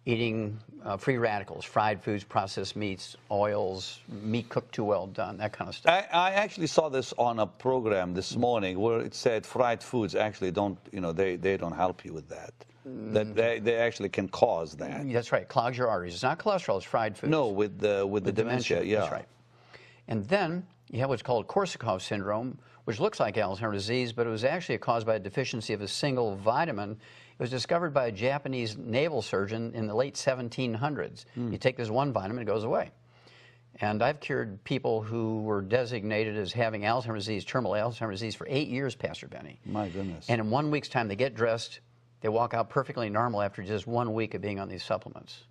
Eating free radicals, fried foods, processed meats, oils, meat cooked too well done, that kind of stuff. I actually saw this on a program this morning where it said fried foods actually don't, they don't help you with that. That they actually can cause that. That's right, clogs your arteries. It's not cholesterol, it's fried foods. No, with the dementia, yeah. That's right. And then you have what's called Korsakoff syndrome, which looks like Alzheimer's disease, but it was actually caused by a deficiency of a single vitamin. It was discovered by a Japanese naval surgeon in the late 1700s. You take this one vitamin, it goes away. And I've cured people who were designated as having Alzheimer's disease, terminal Alzheimer's disease, for 8 years, Pastor Benny. My goodness. And in 1 week's time, they get dressed, they walk out perfectly normal after just 1 week of being on these supplements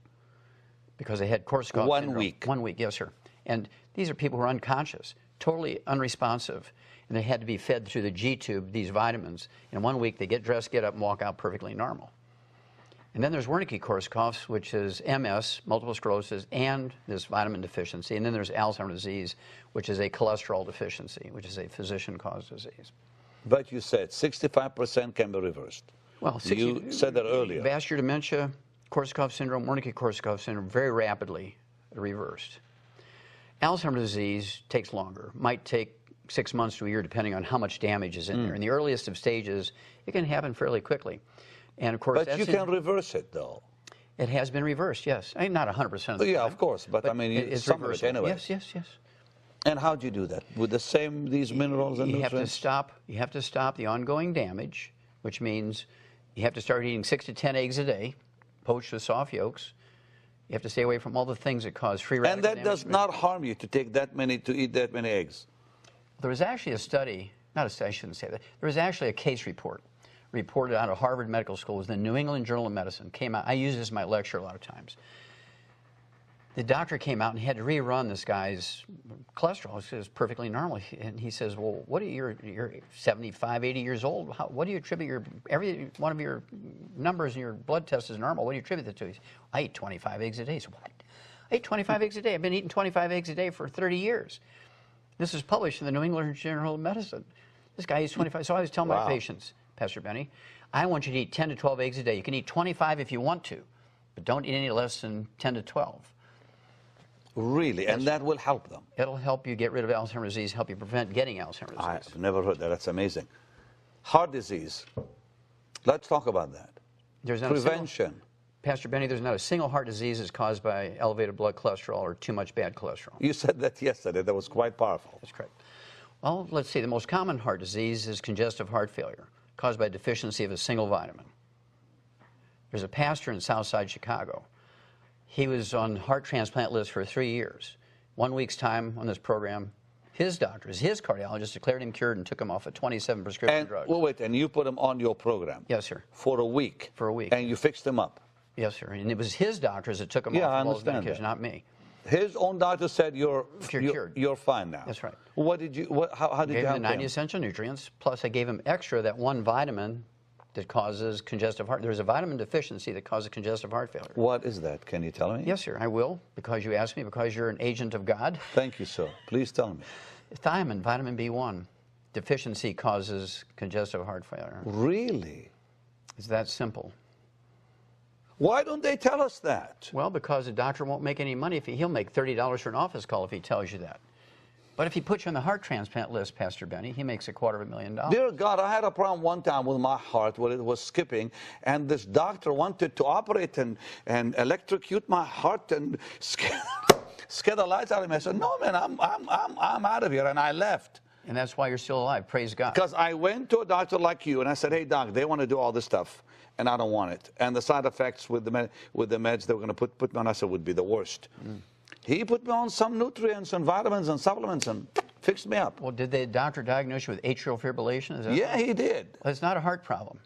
because they had Korsakoff syndrome. 1 week? 1 week, yes, sir. And these are people who are unconscious, totally unresponsive, and they had to be fed through the G-tube these vitamins. In 1 week, they get dressed, get up, and walk out perfectly normal. And then there's Wernicke-Korsakoff's, which is MS, multiple sclerosis, and this vitamin deficiency. And then there's Alzheimer's disease, which is a cholesterol deficiency, which is a physician-caused disease. But you said 65% can be reversed. Well, you said that earlier. Vascular dementia, Korsakoff syndrome, Wernicke-Korsakoff syndrome, very rapidly reversed. Alzheimer's disease takes longer, might take 6 months to a year, depending on how much damage is in there. In the earliest of stages, it can happen fairly quickly. And of course, but you can reverse it, though. It has been reversed, yes. I mean, not 100% of the time. Yeah, of course, but I mean, it's some of it reversible. anyway. Yes, yes, yes. And how do you do that? With the same, these minerals and nutrients? You have to stop the ongoing damage, which means you have to start eating 6 to 10 eggs a day, poached with soft yolks. You have to stay away from all the things that cause free radical damage. And that does not harm you to eat that many eggs? There was actually a study, not a study, I shouldn't say that. There was actually a case report reported out of Harvard Medical School. It was the New England Journal of Medicine. Came out. I use this in my lecture a lot of times. The doctor came out and had to rerun this guy's cholesterol. It was perfectly normal. And he says, well, what are you're 75, 80 years old. What do you attribute every one of your numbers in your blood test is normal. What do you attribute that to? He said, I eat 25 eggs a day. He said, what? I eat 25 eggs a day. I've been eating 25 eggs a day for 30 years. This was published in the New England Journal of Medicine. This guy eats 25. So I always tell my patients, Pastor Benny, I want you to eat 10 to 12 eggs a day. You can eat 25 if you want to, but don't eat any less than 10 to 12. Really? And that will help them? It'll help you get rid of Alzheimer's disease, help you prevent getting Alzheimer's disease. I've never heard that. That's amazing. Heart disease. Let's talk about that. There's not prevention. Pastor Benny, there's not a single heart disease that's caused by elevated blood cholesterol or too much bad cholesterol. You said that yesterday. That was quite powerful. That's correct. Well, let's see. The most common heart disease is congestive heart failure, caused by deficiency of a single vitamin. There's a pastor in Southside Chicago. He was on heart transplant list for 3 years. 1 week's time on this program, his doctors, his cardiologist declared him cured and took him off of 27 prescription drugs. Well, wait, and you put him on your program? Yes, sir. For a week? For a week. And you fixed him up? Yes, sir. And it was his doctors that took him off of all his medication, not me. His own doctor said you're cured. You're fine now. That's right. What did you? How did you help him? I gave him the 90 essential nutrients, plus I gave him extra that one vitamin that causes congestive heart. There's a vitamin deficiency that causes congestive heart failure. What is that? Can you tell me? Yes, sir. I will, because you asked me, because you're an agent of God. Thank you, sir. Please tell me. Thiamine, vitamin B1 deficiency causes congestive heart failure. Really? It's that simple. Why don't they tell us that? Well, because the doctor won't make any money. He'll make $30 for an office call if he tells you that. But if he puts you on the heart transplant list, Pastor Benny, he makes $250,000. Dear God, I had a problem one time with my heart where it was skipping, and this doctor wanted to operate and electrocute my heart and scare the lights out of me. I said, no, man, I'm out of here, and I left. And that's why you're still alive. Praise God. Because I went to a doctor like you, and I said, hey, doc, they want to do all this stuff, and I don't want it. And the side effects with the meds they were going to put me on, I said, would be the worst. He put me on some nutrients and vitamins and supplements and fixed me up. Well, did the doctor diagnose you with atrial fibrillation? Is that yeah, he did. Well, it's not a heart problem.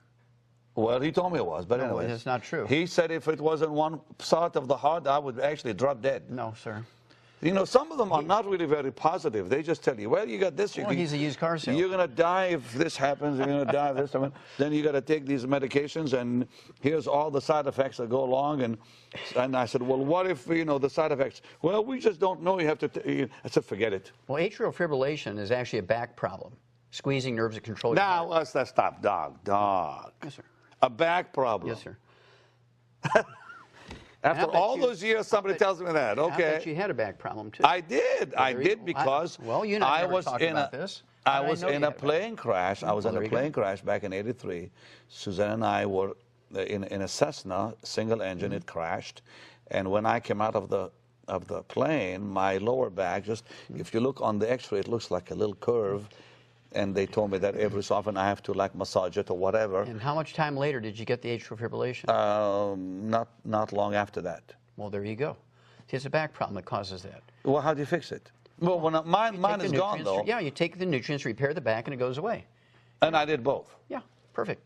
Well, he told me it was, but no, anyway. It's not true. He said if it wasn't one side of the heart, I would actually drop dead. No, sir. You know, some of them are not really very positive. They just tell you, well, you got this. Well, he's a used car salesman. You're going to die if this happens. You're going to die if this happens. Then you got to take these medications, and here's all the side effects that go along. And I said, well, what if, you know, the side effects? Well, we just don't know. You have to. I said, forget it. Well, atrial fibrillation is actually a back problem. Squeezing nerves that control your heart. Now, let's stop. Dog. Yes, sir. A back problem. Yes, sir. After all those years, somebody tells me that. Okay. I bet you had a back problem, too. I did. I did because I was in a plane crash. I was in a plane crash back in '83. Suzanne and I were in a Cessna, single engine. It crashed. And when I came out of the plane, my lower back, just if you look on the x-ray, it looks like a little curve. And they told me that every so often I have to like massage it or whatever. And how much time later did you get the atrial fibrillation? Not long after that. Well, there you go. See, it's a back problem that causes that. Well, how do you fix it? Well, when mine is gone though. Yeah, you take the nutrients, repair the back, and it goes away. And I did both. Yeah, perfect.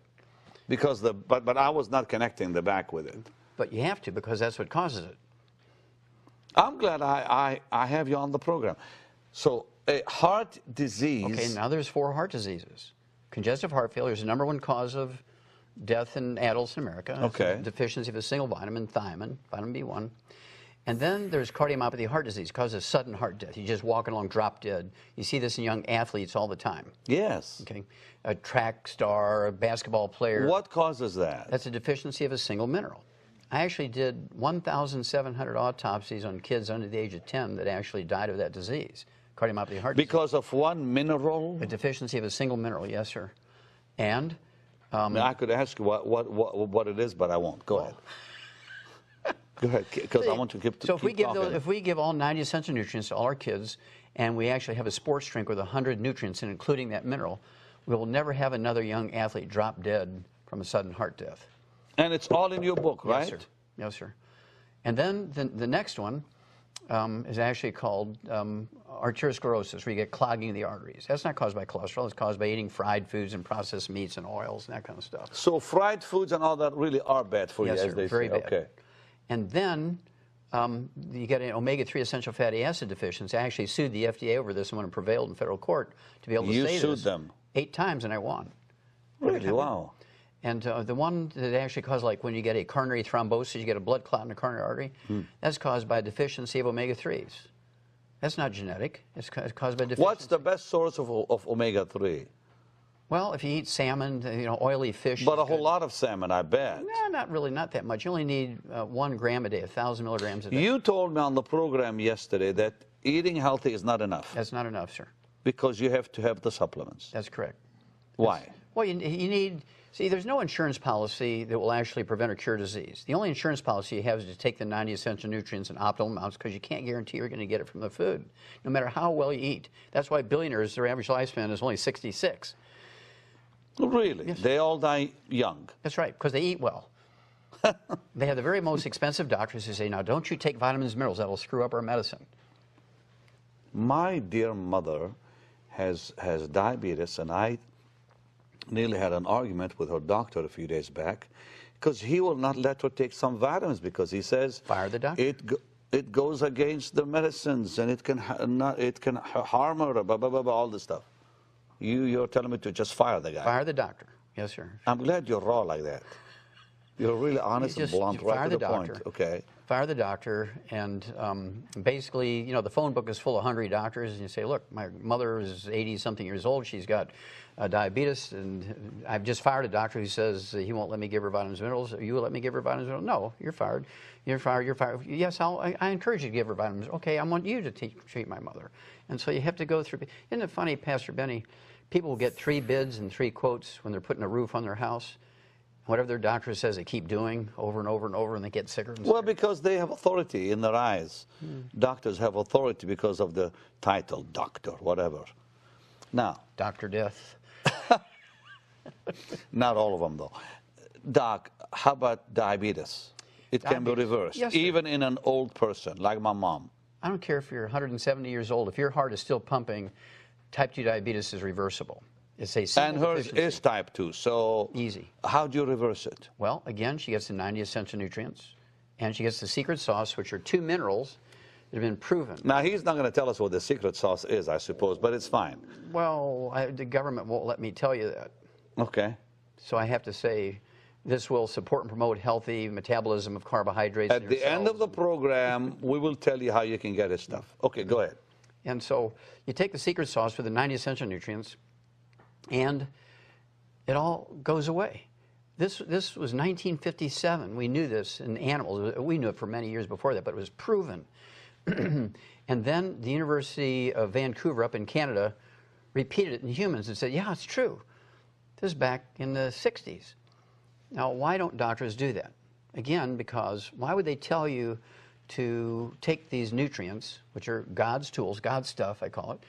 Because but I was not connecting the back with it. But you have to, because that's what causes it. I'm glad I have you on the program. So. A heart disease. Okay, now there's 4 heart diseases. Congestive heart failure is the #1 cause of death in adults in America. Okay. It's a deficiency of a single vitamin, thiamine, vitamin B1. And then there's cardiomyopathy heart disease, causes sudden heart death. You're just walking along, drop dead. You see this in young athletes all the time. Yes. Okay. A track star, a basketball player. What causes that? That's a deficiency of a single mineral. I actually did 1,700 autopsies on kids under the age of 10 that actually died of that disease. Cardiomyopathy heart disease. Because of one mineral? A deficiency of a single mineral, yes, sir. And I could ask you what it is, but I won't. Go ahead. Go ahead, because I want to keep. So if we give all 90 essential nutrients to all our kids, and we actually have a sports drink with 100 nutrients, and including that mineral, we will never have another young athlete drop dead from a sudden heart death. And it's all in your book, right? Yes, sir. Yes, sir. And then the next one is actually called arteriosclerosis, where you get clogging of the arteries. That's not caused by cholesterol. It's caused by eating fried foods and processed meats and oils and that kind of stuff. So fried foods and all that really are bad for you, as they say. Very bad. Okay. And then you get an omega-3 essential fatty acid deficiency. I actually sued the FDA over this and when it prevailed in federal court to be able to say this. You sued them? 8 times and I won. Really? Wow. And the one that actually causes, like when you get a coronary thrombosis, you get a blood clot in the coronary artery, that's caused by a deficiency of omega-3s. That's not genetic. It's caused by deficiency. What's the best source of omega-3? Well, if you eat salmon, oily fish. But a whole lot of salmon, I bet. No, not really, not that much. You only need 1 gram a day, 1,000 milligrams a day. You told me on the program yesterday that eating healthy is not enough. That's not enough, sir. Because you have to have the supplements. That's correct. Why? Well, you need, see, there's no insurance policy that will actually prevent or cure disease. The only insurance policy you have is to take the 90 essential nutrients in optimal amounts, because you can't guarantee you're going to get it from the food, no matter how well you eat. That's why billionaires, their average lifespan is only 66. Really? Yes. They all die young. That's right, because they eat well. They have the very most expensive doctors who say, now don't you take vitamins and minerals, that'll screw up our medicine. My dear mother has diabetes, and I nearly had an argument with her doctor a few days back, because he will not let her take some vitamins, because he says Fire the doctor. it goes against the medicines, and it can harm her, blah, blah, blah, blah, all this stuff. You're telling me to just fire the guy. Fire the doctor. Yes, sir. I'm glad you're raw like that. You're really honest and blunt, right to the point. Okay. Fire the doctor, and basically, the phone book is full of hungry doctors, and you say, look, my mother is 80-something years old. She's got diabetes, and I've just fired a doctor who says he won't let me give her vitamins and minerals. You will let me give her vitamins and minerals? No, you're fired. You're fired. You're fired. Yes, I encourage you to give her vitamins. Okay, I want you to treat my mother. And so you have to go through. Isn't it funny, Pastor Benny? People will get 3 bids and 3 quotes when they're putting a roof on their house. Whatever their doctor says, they keep doing over and over and over, and they get sicker and sicker. Well, because they have authority in their eyes. Doctors have authority because of the title, doctor, whatever. Now, Dr. Death. not all of them, though. Doc, how about diabetes? It can be reversed, yes, sir. even in an old person, like my mom. I don't care if you're 170 years old. If your heart is still pumping, type 2 diabetes is reversible. It's a simple And hers deficiency. is type 2, so Easy. How do you reverse it? Well, again, she gets the 90 essential nutrients, and she gets the secret sauce, which are 2 minerals that have been proven. Now, he's not going to tell us what the secret sauce is, I suppose, but it's fine. Well, the government won't let me tell you that. Okay. So I have to say, this will support and promote healthy metabolism of carbohydrates. At the end of the program, we will tell you how you can get his stuff. Okay, go ahead. And so you take the secret sauce with the 90 essential nutrients, and it all goes away. This was 1957. We knew this in animals. We knew it for many years before that, but it was proven. And then the University of Vancouver up in Canada repeated it in humans and said, yeah, it's true. This is back in the 60s. Now, why don't doctors do that? Again, because why would they tell you to take these nutrients, which are God's tools, God's stuff, I call it.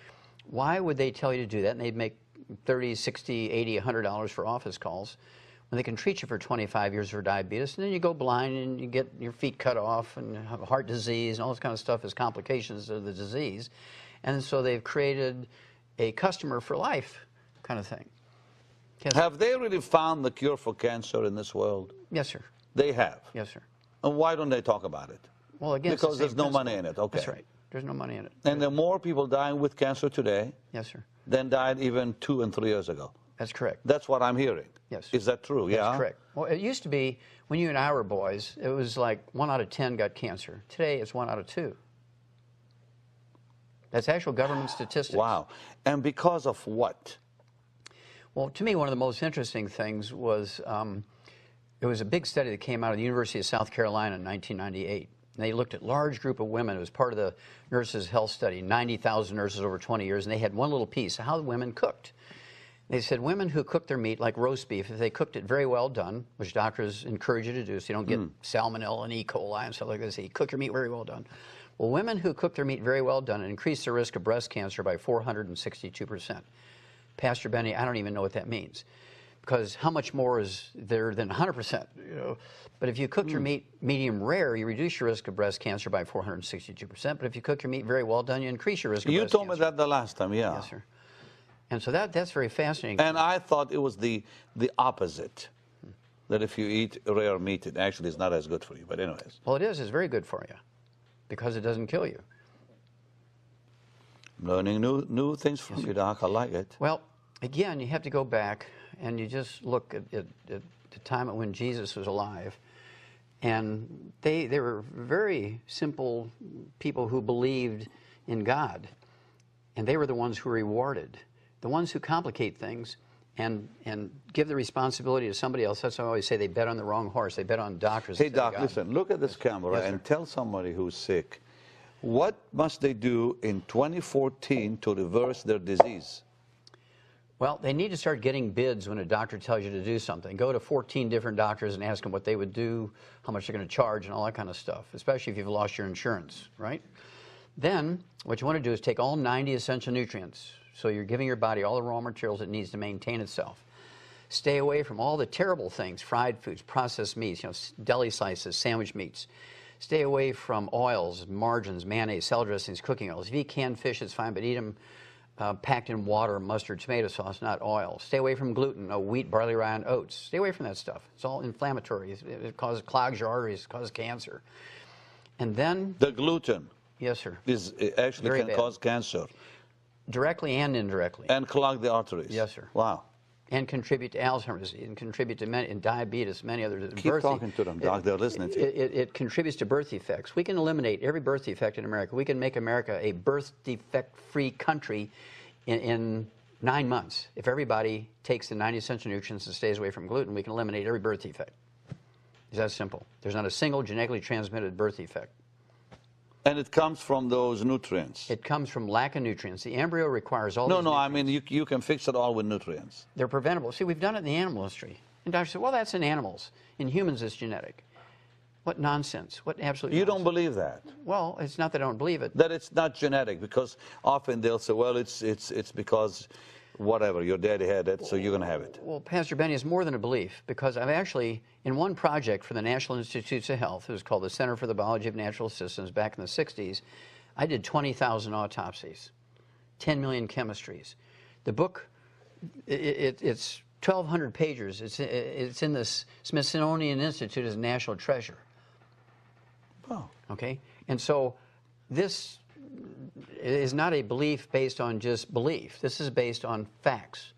Why would they tell you to do that? And they'd make $30, $60, $80, $100 for office calls when they can treat you for 25 years for diabetes, and then you go blind and you get your feet cut off and have heart disease and all this kind of stuff as complications of the disease. And so they've created a customer for life kind of thing. Have they really found the cure for cancer in this world? Yes, sir. They have? Yes, sir. And why don't they talk about it? Well, again, because it's the there's same no principle. money in it. Okay. That's right. There's no money in it. And there are more people dying with cancer today Yes, sir. than died even 2 and 3 years ago. That's correct. That's what I'm hearing. Yes. Is that true? That's Yeah? correct. Well, it used to be, when you and I were boys, it was like 1 out of 10 got cancer. Today, it's 1 out of 2. That's actual government statistics. Wow. And because of what? Well, to me, one of the most interesting things was it was a big study that came out of the University of South Carolina in 1998. And they looked at a large group of women. It was part of the nurses' health study, 90,000 nurses over 20 years, and they had one little piece of how the women cooked. They said women who cooked their meat, like roast beef, if they cooked it very well done, which doctors encourage you to do so you don't get salmonella and E. coli and stuff like that, say, cook your meat very well done. Well, women who cook their meat very well done increased their risk of breast cancer by 462%. Pastor Benny, I don't even know what that means, because how much more is there than 100%? You know? But if you cook your meat medium rare, you reduce your risk of breast cancer by 462%. But if you cook your meat very well done, you increase your risk of breast cancer. You told me that the last time, yeah. Yes, sir. And so that's very fascinating. And I thought it was the opposite, that if you eat rare meat, it actually is not as good for you. But anyways. Well, it is. It's very good for you because it doesn't kill you. I'm learning new things from you, Doc. I like it. Well, again, you have to go back and you just look at the time when Jesus was alive. And they were very simple people who believed in God. And they were the ones who were rewarded. The ones who complicate things and give the responsibility to somebody else. That's why I always say they bet on the wrong horse. They bet on doctors. Hey, Doc, listen, look at this camera Yes, and sir. tell somebody who's sick, what must they do in 2014 to reverse their disease? Well, they need to start getting bids when a doctor tells you to do something. Go to 14 different doctors and ask them what they would do, how much they're going to charge, and all that kind of stuff, especially if you've lost your insurance, right? Then, what you want to do is take all 90 essential nutrients. So you're giving your body all the raw materials it needs to maintain itself. Stay away from all the terrible things, fried foods, processed meats, deli slices, sandwich meats. Stay away from oils, margarines, mayonnaise, salad dressings, cooking oils. If you eat canned fish, it's fine, but eat them packed in water, mustard, tomato sauce, not oil. Stay away from gluten, wheat, barley, rye, and oats. Stay away from that stuff. It's all inflammatory. It clogs your arteries, it causes cancer. And then... The gluten. Yes, sir. It actually Very can bad. cause cancer. Directly and indirectly. And clog the arteries. Yes, sir. Wow. And contribute to Alzheimer's, and contribute to diabetes, many others. Keep talking to them, Doc. They're listening to you. It contributes to birth defects. We can eliminate every birth defect in America. We can make America a birth defect-free country in 9 months. If everybody takes the 90 essential nutrients and stays away from gluten, we can eliminate every birth defect. It's that simple. There's not a single genetically transmitted birth defect. And it comes from those nutrients. It comes from lack of nutrients. The embryo requires all No, these no, nutrients. I mean, you can fix it all with nutrients. They're preventable. See, we've done it in the animal industry. And doctors say, well, that's in animals. In humans, it's genetic. What nonsense. What absolute You nonsense. don't believe that? Well, it's not that I don't believe it. That it's not genetic, because often they'll say, well, it's because whatever, your daddy had it, so you're going to have it. Well, Pastor Benny, it's more than a belief, because I've actually, in one project for the National Institutes of Health, it was called the Center for the Biology of Natural Systems back in the 60s, I did 20,000 autopsies, 10 million chemistries. The book, it's 1,200 pages. It's in the Smithsonian Institute as a national treasure. Oh. Okay? And so this is not a belief based on just belief. This is based on facts.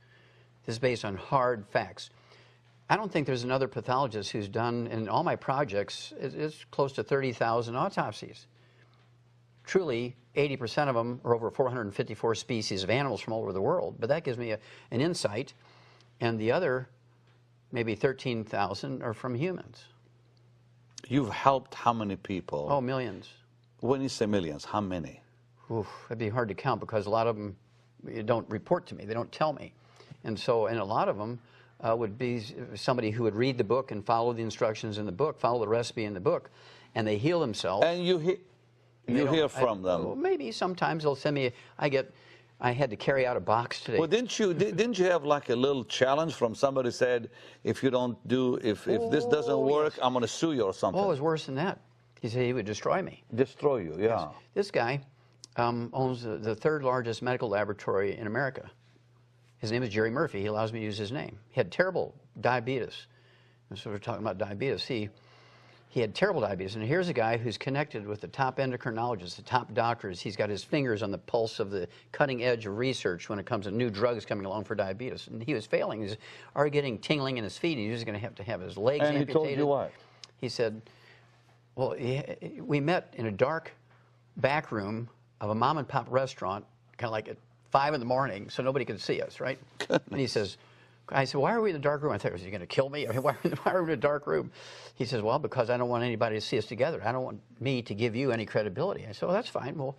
This is based on hard facts. I don't think there's another pathologist who's done, in all my projects, it's close to 30,000 autopsies. Truly, 80% of them are over 454 species of animals from all over the world. But that gives me an insight. And the other, maybe 13,000, are from humans. You've helped how many people? Oh, millions. When you say millions, how many? Oof, that'd be hard to count, because a lot of them don't report to me. They don't tell me. And a lot of them would be somebody who would read the book and follow the instructions in the book, follow the recipe in the book, and they heal themselves. And you hear from them. Well, maybe sometimes they'll send me. I had to carry out a box today. Well, didn't you have like a little challenge from somebody said, if you don't do, if this doesn't work, yes. I'm going to sue you or something? Oh, it was worse than that. He said he would destroy me. Destroy you, yeah. This guy owns the third largest medical laboratory in America. His name is Jerry Murphy. He allows me to use his name. He had terrible diabetes. And so we're talking about diabetes. He had terrible diabetes. And here's a guy who's connected with the top endocrinologists, the top doctors. He's got his fingers on the pulse of the cutting edge of research when it comes to new drugs coming along for diabetes. And he was failing. He was already getting tingling in his feet. He was going to have his legs amputated. And he told you what? He said, well, we met in a dark back room of a mom and pop restaurant, kind of like at 5 in the morning, so nobody could see us, right? Goodness. And he says, I said, why are we in a dark room? I thought, was he going to kill me? I mean, why are we in a dark room? He says, well, because I don't want anybody to see us together. I don't want me to give you any credibility. I said, well, that's fine. Well,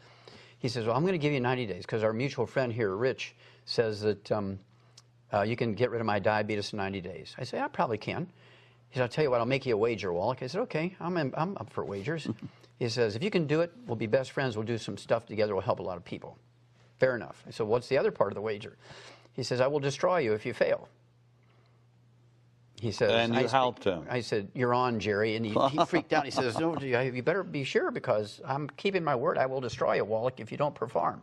he says, well, I'm going to give you 90 days, because our mutual friend here, Rich, says that you can get rid of my diabetes in 90 days. I said, I probably can. He said, I'll tell you what, I'll make you a wager, Wallach. I said, okay, I'm up for wagers. He says, if you can do it, we'll be best friends. We'll do some stuff together. We'll help a lot of people. Fair enough. I said, what's the other part of the wager? He says, I will destroy you if you fail. He says, and you helped him. I said, you're on, Jerry. And he freaked out. He says, no, you better be sure, because I'm keeping my word. I will destroy you, Wallach, if you don't perform.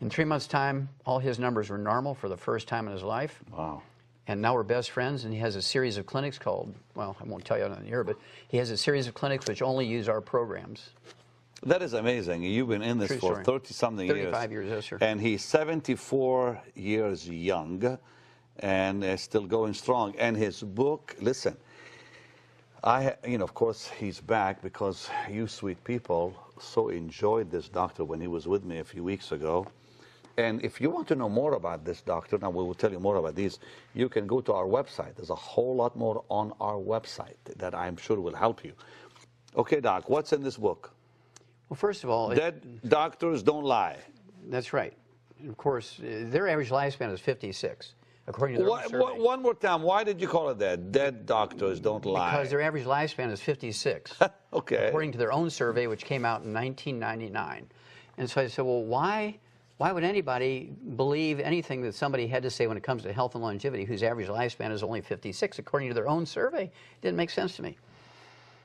In 3 months' time, all his numbers were normal for the first time in his life. Wow. And now we're best friends, and he has a series of clinics called, well, I won't tell you on the air, but he has a series of clinics which only use our programs. That is amazing. You've been in this True for story. 30-something years. 35 years, yes, sir. And he's 74 years young and still going strong. And his book, listen, of course, he's back because you sweet people so enjoyed this doctor when he was with me a few weeks ago. And if you want to know more about this, doctor, now we will tell you more about these, you can go to our website. There's a whole lot more on our website that I'm sure will help you. Okay, Doc, what's in this book? Well, first of all, Dead doctors don't lie. That's right. And of course, their average lifespan is 56, according to their own survey. One more time, why did you call it that? Dead doctors don't lie. Because their average lifespan is 56, okay. according to their own survey, which came out in 1999. And so I said, well, why would anybody believe anything that somebody had to say when it comes to health and longevity whose average lifespan is only 56, according to their own survey? It didn't make sense to me.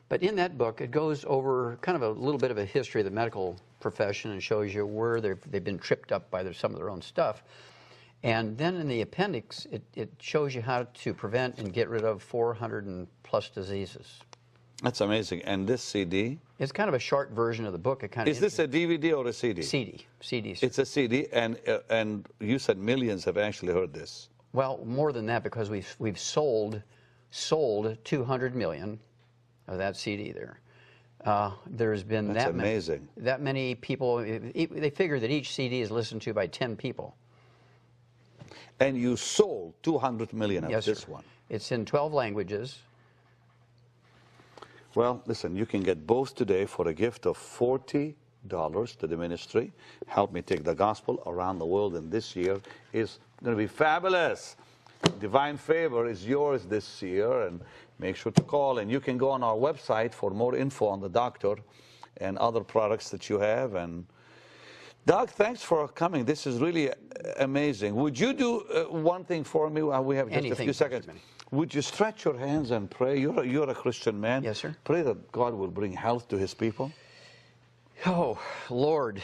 But in that book, it goes over kind of a little bit of a history of the medical profession and shows you where they've been tripped up by some of their own stuff. And then in the appendix, it shows you how to prevent and get rid of 400 and plus diseases. That's amazing. And this CD? It's kind of a short version of the book. Is this a DVD or a CD? CD. CD. It's a CD, and you said millions have actually heard this. Well, more than that, because we've sold 200 million of that CD there. There's been that many people. They figure that each CD is listened to by 10 people. And you sold 200 million of this one. It's in 12 languages. Well, listen, you can get both today for a gift of $40 to the ministry. Help me take the gospel around the world, and this year is going to be fabulous. Divine favor is yours this year, and make sure to call. And you can go on our website for more info on the doctor and other products that you have. And Doc, thanks for coming. This is really amazing. Would you do one thing for me? We have just a few seconds. Would you stretch your hands and pray? You're a Christian man. Yes, sir. Pray that God will bring health to his people. Oh, Lord,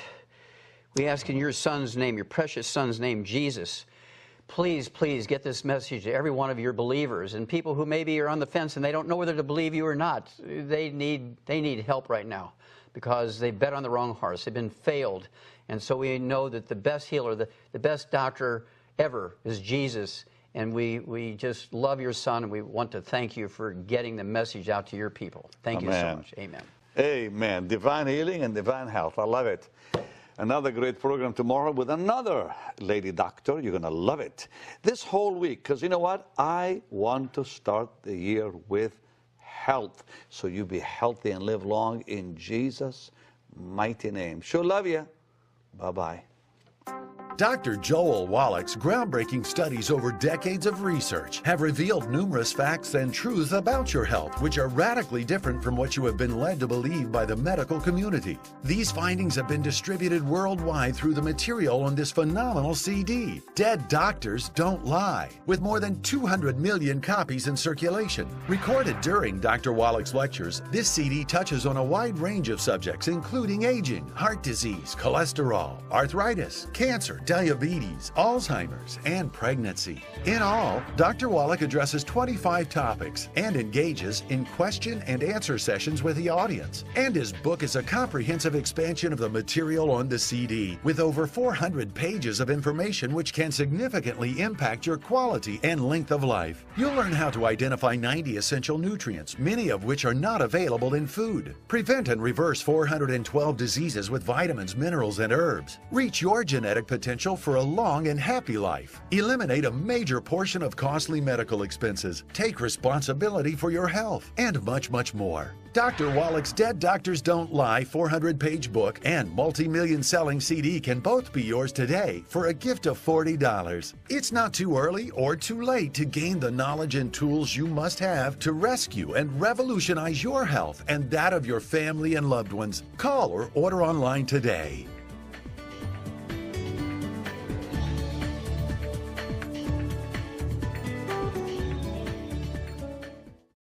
we ask in your son's name, your precious son's name, Jesus, please, please get this message to every one of your believers and people who maybe are on the fence and they don't know whether to believe you or not. They need help right now because they bet on the wrong horse. They've been failed. And so we know that the best healer, the best doctor ever is Jesus. And we just love your son, and we want to thank you for getting the message out to your people. Thank you so much. Amen. Amen. Divine healing and divine health. I love it. Another great program tomorrow with another lady doctor. You're going to love it. This whole week, because you know what? I want to start the year with health. So you be healthy and live long in Jesus' mighty name. Sure love you. Bye-bye. Dr. Joel Wallach's groundbreaking studies over decades of research have revealed numerous facts and truths about your health, which are radically different from what you have been led to believe by the medical community. These findings have been distributed worldwide through the material on this phenomenal CD, Dead Doctors Don't Lie, with more than 200 million copies in circulation. Recorded during Dr. Wallach's lectures, this CD touches on a wide range of subjects, including aging, heart disease, cholesterol, arthritis, cancer, diabetes, Alzheimer's, and pregnancy. In all, Dr. Wallach addresses 25 topics and engages in question and answer sessions with the audience. And his book is a comprehensive expansion of the material on the CD, with over 400 pages of information which can significantly impact your quality and length of life. You'll learn how to identify 90 essential nutrients, many of which are not available in food. Prevent and reverse 412 diseases with vitamins, minerals, and herbs. Reach your genetic potential for a long and happy life. Eliminate a major portion of costly medical expenses. Take responsibility for your health, and much, much more. Dr. Wallach's Dead Doctors Don't Lie 400-page book and multi-million selling CD can both be yours today for a gift of $40. It's not too early or too late to gain the knowledge and tools you must have to rescue and revolutionize your health and that of your family and loved ones. Call or order online today.